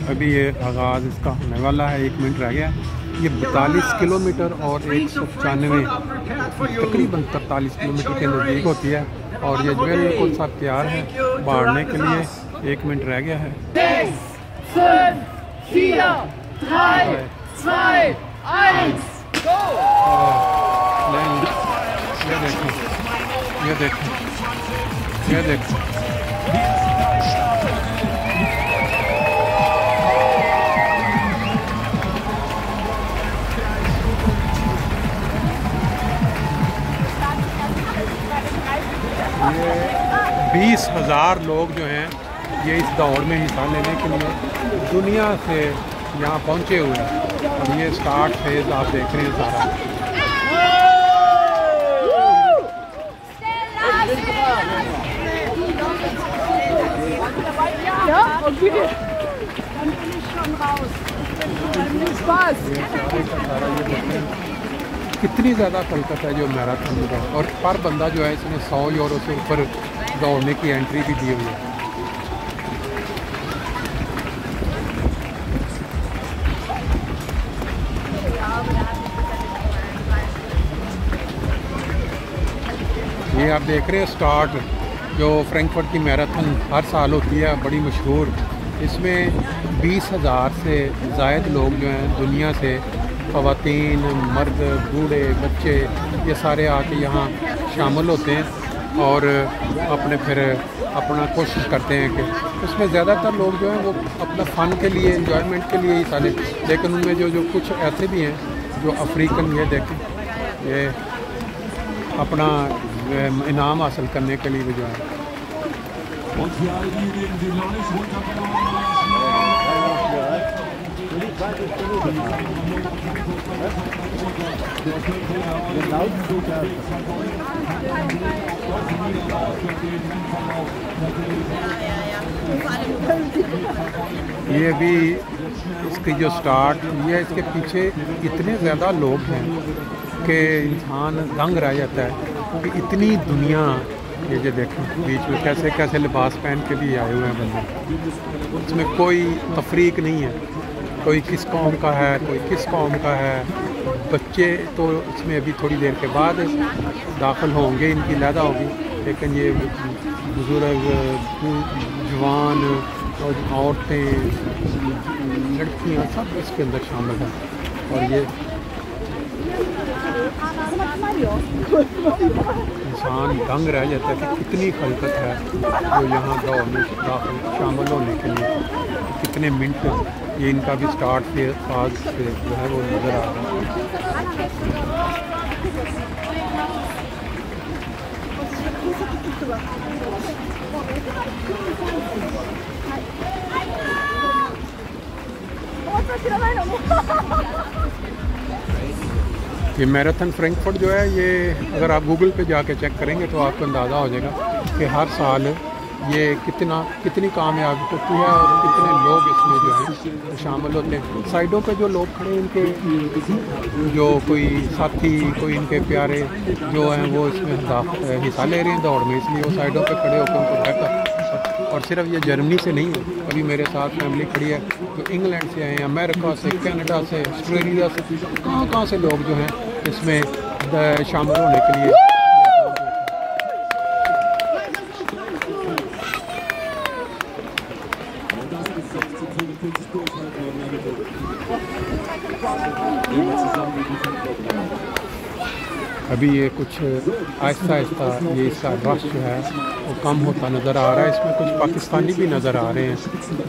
अभी ये आगाज़ इसका होने वाला है, 1 मिनट रह गया। ये 42 किलोमीटर और 195 तकरीबन 43 किलोमीटर के नज़दीक होती है और ये बिल्कुल सब तैयार है बाढ़ने के लिए। 1 मिनट रह गया है। 5, 4, 3, 2, 1, go! ये देखो, ये देखो, ये देखो। ये 20,000 लोग जो हैं ये इस दौड़ में हिस्सा लेने के लिए दुनिया से यहाँ पहुँचे हुए हैं और ये स्टार्ट फेज आप देख रहे हैं सारा। कितनी ज़्यादा कलकत है जो मैराथन का, और पर बंदा जो है इसने 100 यूरो से ऊपर दौड़ने की एंट्री भी दी हुई है। ये आप देख रहे हैं स्टार्ट जो फ्रैंकफर्ट की मैराथन हर साल होती है, बड़ी मशहूर। इसमें 20,000 से ज़ायद लोग जो हैं दुनिया से, ख़वातीन, मर्द, बूढ़े, बच्चे, ये सारे आके यहाँ शामिल होते हैं और अपना कोशिश करते हैं कि उसमें ज़्यादातर लोग जो हैं वो अपना फ़न के लिए, एंजॉयमेंट के लिए ही सारे, लेकिन उनमें जो कुछ ऐसे भी हैं जो अफ्रीकन, ये देखें, ये अपना इनाम हासिल करने के लिए भी जो है। ये भी इसकी जो स्टार्ट ये, इसके पीछे इतने ज़्यादा लोग हैं कि इंसान दंग रह जाता है कि इतनी दुनिया। ये जो देखें बीच में कैसे कैसे लिबास पहन के भी आए हुए हैं बंदे। इसमें कोई तफरीक नहीं है, कोई किस कौम का है, कोई किस कौम का है। बच्चे तो इसमें अभी थोड़ी देर के बाद दाखिल होंगे, इनकी लैदा होगी, लेकिन ये बुजुर्ग, जवान और औरतें, लड़कियां सब इसके अंदर शामिल हैं। और ये इंसान दंग रह जाता है कि कितनी खलकत है जो यहाँ दौड़ में शामिल होने के लिए। कितने मिनट ये इनका भी स्टार्ट से फाज से जो है वो नज़र आ रहा है। ये मैराथन फ्रैंकफर्ट जो है, ये अगर आप गूगल पे जाके चेक करेंगे तो आपको अंदाज़ा हो जाएगा कि हर साल ये कितनी कामयाब होती है और कितने लोग इसमें जो हैं शामिल होते हैं। साइडों पे जो लोग खड़े, इनके जो कोई साथी, कोई इनके प्यारे जो हैं वो इसमें हिस्सा ले रहे हैं दौड़ में, इसलिए वो साइडों पे खड़े होकर उनको बैठा। और सिर्फ ये जर्मनी से नहीं है, अभी मेरे साथ फैमिली खड़ी है जो इंग्लैंड से आए हैं, अमेरिका से, कनाडा से, ऑस्ट्रेलिया से, कहाँ से लोग जो हैं इसमें शामिल होने के लिए। अभी ये कुछ आहिस्ता आहिस्ता ये इसका रश जो है वो कम होता नज़र आ रहा है। इसमें कुछ पाकिस्तानी भी नज़र आ रहे हैं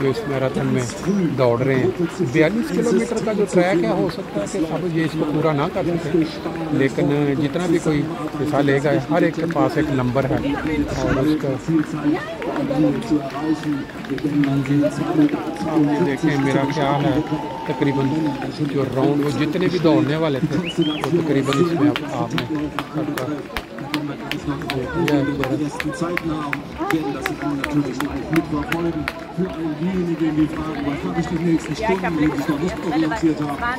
जो इस मैराथन में दौड़ रहे हैं। 42 किलोमीटर का जो ट्रैक है, हो सकता है कि सब ये इसको पूरा ना कर सकें, लेकिन जितना भी कोई हिस्सा लेगा, हर एक के पास एक नंबर है और उसका देखें, मेरा ख्याल है तकरीबन जो राउंड वो जितने भी दौड़ने वाले थे वो तकरीबन इसमें आपने सबका